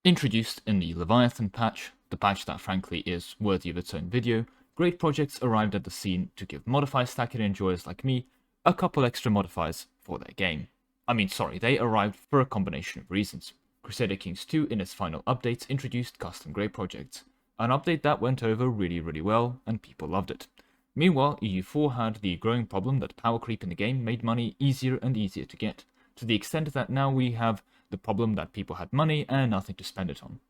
Introduced in the Leviathan patch, the patch that frankly is worthy of its own video, great projects arrived at the scene to give modifier stacking enjoyers like me a couple extra modifiers for their game. They arrived for a combination of reasons. Crusader Kings 2 in its final updates introduced custom great projects, an update that went over really well and people loved it. Meanwhile, EU4 had the growing problem that power creep in the game made money easier and easier to get, to the extent that now we have the problem that people had money and nothing to spend it on.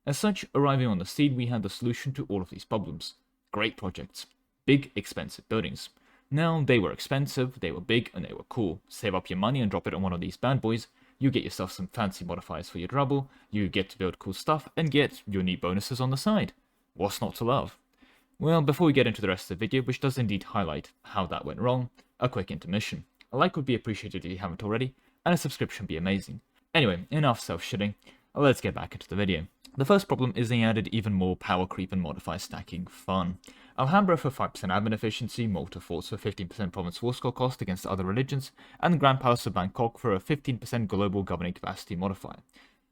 As such, arriving on the scene, we had the solution to all of these problems. Great projects. Big, expensive buildings. Now, they were expensive, they were big, and they were cool. Save up your money and drop it on one of these bad boys. You get yourself some fancy modifiers for your trouble, you get to build cool stuff, and get your neat bonuses on the side. What's not to love? Well, before we get into the rest of the video, which does indeed highlight how that went wrong, a quick intermission. A like would be appreciated if you haven't already, and a subscription would be amazing. Anyway, enough self-shitting, let's get back into the video. The first problem is they added even more power creep and modifier stacking fun. Alhambra for 5% admin efficiency, Malta Forts for 15% province war score cost against other religions, and the Grand Palace of Bangkok for a 15% global governing capacity modifier.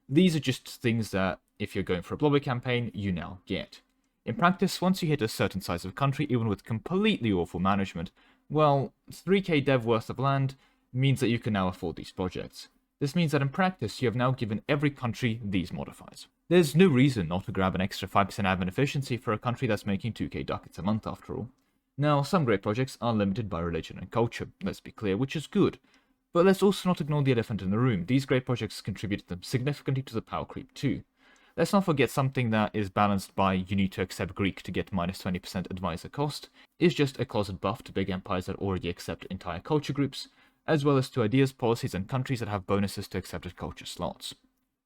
These are just things that, if you're going for a blobber campaign, you now get. In practice, once you hit a certain size of country, even with completely awful management, well, 3k dev worth of land means that you can now afford these projects. This means that in practice, you have now given every country these modifiers. There's no reason not to grab an extra 5% admin efficiency for a country that's making 2k ducats a month after all. Now, some great projects are limited by religion and culture, let's be clear, which is good. But let's also not ignore the elephant in the room. These great projects contribute significantly to the power creep too. Let's not forget something that is balanced by you need to accept Greek to get minus 20% advisor cost, is just a closet buff to big empires that already accept entire culture groups, as well as to ideas, policies, and countries that have bonuses to accepted culture slots.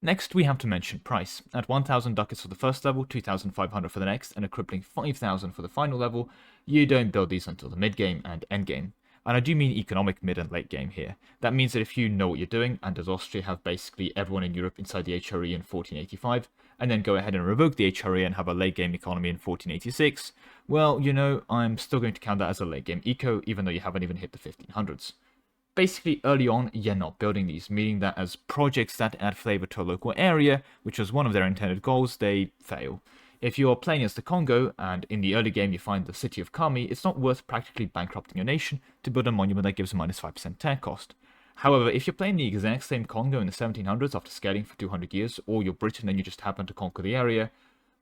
Next, we have to mention price. At 1,000 ducats for the first level, 2,500 for the next, and a crippling 5,000 for the final level, you don't build these until the mid-game and end-game. And I do mean economic mid and late game here. That means that if you know what you're doing, and does Austria have basically everyone in Europe inside the HRE in 1485, and then go ahead and revoke the HRE and have a late game economy in 1486, well, you know, I'm still going to count that as a late game eco, even though you haven't even hit the 1500s. Basically, early on, you're not building these, meaning that as projects that add flavor to a local area, which was one of their intended goals, they fail. If you are playing as the Congo, and in the early game you find the city of Kami, it's not worth practically bankrupting your nation to build a monument that gives a minus 5% tear cost. However, if you're playing the exact same Congo in the 1700s after scaling for 200 years, or you're Britain and you just happen to conquer the area,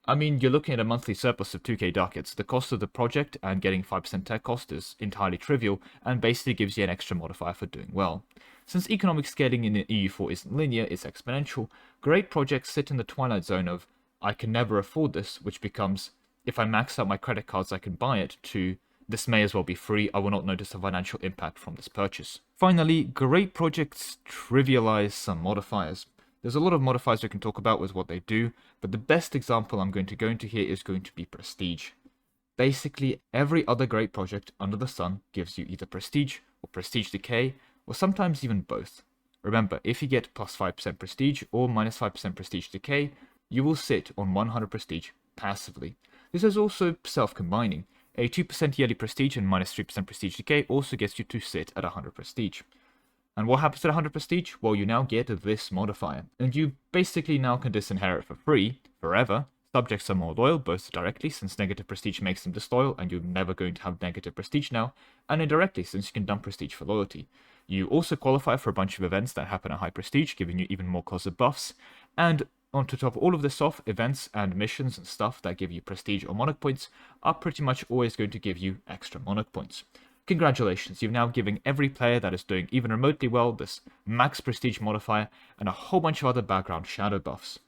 you're looking at a monthly surplus of 2k ducats. The cost of the project and getting 5% tech cost is entirely trivial, and basically gives you an extra modifier for doing well. Since economic scaling in the EU4 isn't linear, it's exponential, great projects sit in the twilight zone of, I can never afford this, which becomes, if I max out my credit cards I can buy it, to, this may as well be free, I will not notice a financial impact from this purchase. Finally, great projects trivialize some modifiers. There's a lot of modifiers we can talk about with what they do, but the best example I'm going to go into here is going to be prestige. Basically, every other great project under the sun gives you either prestige or prestige decay, or sometimes even both. Remember, if you get plus 5% prestige or minus 5% prestige decay, you will sit on 100 prestige passively. This is also self-combining. A 2% yearly prestige and minus 3% prestige decay also gets you to sit at 100 prestige. And what happens to 100 prestige? Well, you now get this modifier, and you basically now can disinherit for free, forever. Subjects are more loyal, both directly, since negative prestige makes them disloyal, and you're never going to have negative prestige now, and indirectly, since you can dump prestige for loyalty. You also qualify for a bunch of events that happen at high prestige, giving you even more closet buffs, and on to top all of this off, events and missions and stuff that give you prestige or monarch points are pretty much always going to give you extra monarch points. Congratulations, you've now given every player that is doing even remotely well this max prestige modifier and a whole bunch of other background shadow buffs.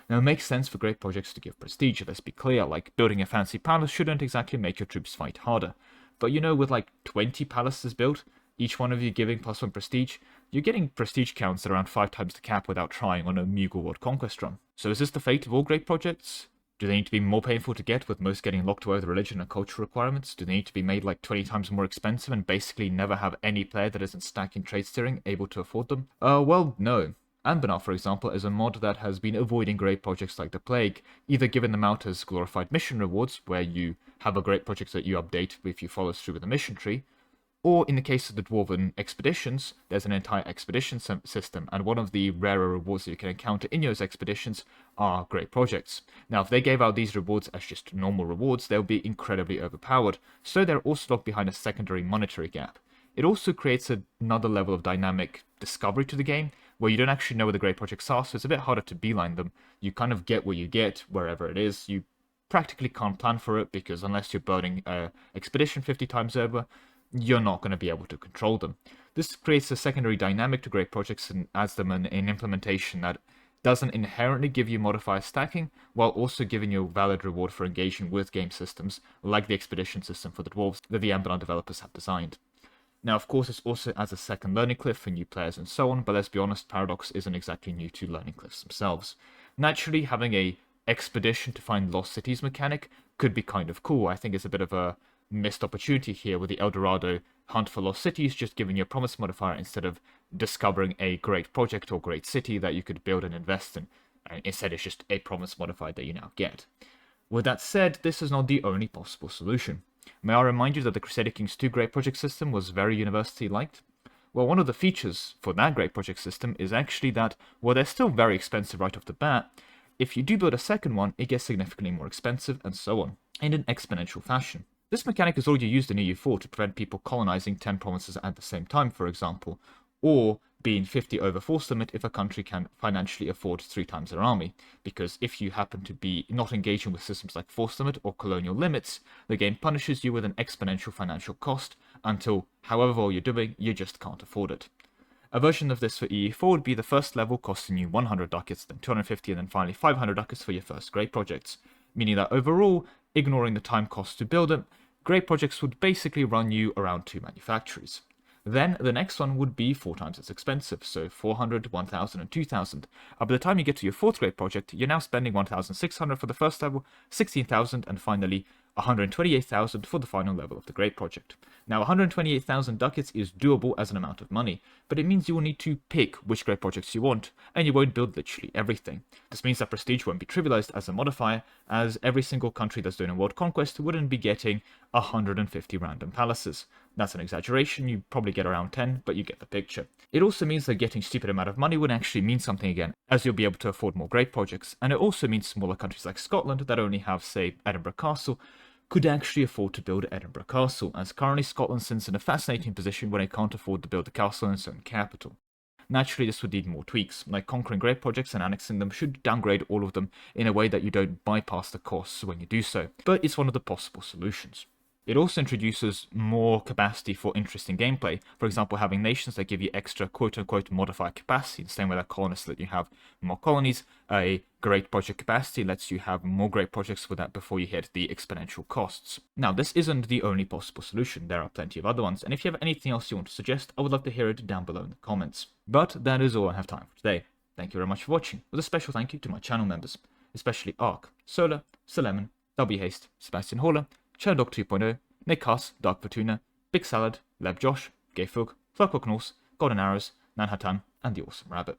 Now it makes sense for great projects to give prestige, let's be clear, like building a fancy palace shouldn't exactly make your troops fight harder. But you know, with like 20 palaces built, each one of you giving +1 prestige, you're getting prestige counts at around 5 times the cap without trying on a Mughal world conquest run. So is this the fate of all great projects? Do they need to be more painful to get, with most getting locked away with religion and cultural requirements? Do they need to be made like 20 times more expensive and basically never have any player that isn't stacking trade steering able to afford them? Well, no. Anbanar, for example, is a mod that has been avoiding great projects like the Plague, either giving them out as glorified mission rewards, where you have a great project that you update if you follow through with the mission tree, Or in the case of the Dwarven expeditions, there's an entire expedition system, and one of the rarer rewards that you can encounter in those expeditions are great projects. Now, if they gave out these rewards as just normal rewards, they'll be incredibly overpowered, so they're also locked behind a secondary monetary gap. It also creates another level of dynamic discovery to the game, where you don't actually know where the great projects are, so it's a bit harder to beeline them. You kind of get what you get wherever it is. You practically can't plan for it, because unless you're building an expedition 50 times over, you're not going to be able to control them. This creates a secondary dynamic to great projects and adds them an implementation that doesn't inherently give you modifier stacking, while also giving you a valid reward for engaging with game systems, like the expedition system for the dwarves that the Amberland developers have designed. Now, of course, this also adds a second learning cliff for new players and so on, but let's be honest, Paradox isn't exactly new to learning cliffs themselves. Naturally, having a expedition to find lost cities mechanic could be kind of cool. I think it's a bit of a missed opportunity here with the Eldorado hunt for lost cities just giving you a promise modifier instead of discovering a great project or great city that you could build and invest in. And instead, it's just a promise modifier that you now get. With that said, this is not the only possible solution. May I remind you that the Crusader Kings 2 Great Project system was very universally liked? Well, one of the features for that Great Project system is actually that, while they're still very expensive right off the bat, if you do build a second one, it gets significantly more expensive, and so on, in an exponential fashion. This mechanic is already used in EU4 to prevent people colonizing 10 provinces at the same time, for example, or being 50 over force limit if a country can financially afford 3 times their army, because if you happen to be not engaging with systems like force limit or colonial limits, the game punishes you with an exponential financial cost until, however well you're doing, you just can't afford it. A version of this for EU4 would be the first level costing you 100 ducats, then 250, and then finally 500 ducats for your first great projects, meaning that overall, ignoring the time cost to build them, great projects would basically run you around 2 manufactories. Then the next one would be 4 times as expensive, so 400, 1000, and 2000. By the time you get to your 4th great project, you're now spending 1600 for the first level, 16,000, and finally 128,000 for the final level of the great project. Now 128,000 ducats is doable as an amount of money, but it means you will need to pick which great projects you want, and you won't build literally everything. This means that prestige won't be trivialized as a modifier, as every single country that's doing a world conquest wouldn't be getting 150 random palaces. That's an exaggeration, you probably get around 10, but you get the picture. It also means that getting a stupid amount of money would actually mean something again, as you'll be able to afford more great projects, and it also means smaller countries like Scotland that only have, say, Edinburgh Castle, could actually afford to build Edinburgh Castle, as currently Scotland sits in a fascinating position where they can't afford to build a castle in its own capital. Naturally, this would need more tweaks, like conquering great projects and annexing them should downgrade all of them in a way that you don't bypass the costs when you do so, but it's one of the possible solutions. It also introduces more capacity for interesting gameplay, for example having nations that give you extra quote-unquote modifier capacity, the same way that colonists let you have more colonies. A great project capacity lets you have more great projects with that before you hit the exponential costs. Now, this isn't the only possible solution, there are plenty of other ones, and if you have anything else you want to suggest, I would love to hear it down below in the comments. But that is all I have time for today. Thank you very much for watching, with a special thank you to my channel members, especially Ark, Solar, Solemon, W Haste, Sebastian Haller, Shadowdog 2.0, Nick Haas, Dark Fortuna, Big Salad, Leb Josh, Gay Fug, Flugbook Norse, Golden Arrows, Nanhatan, and the Awesome Rabbit.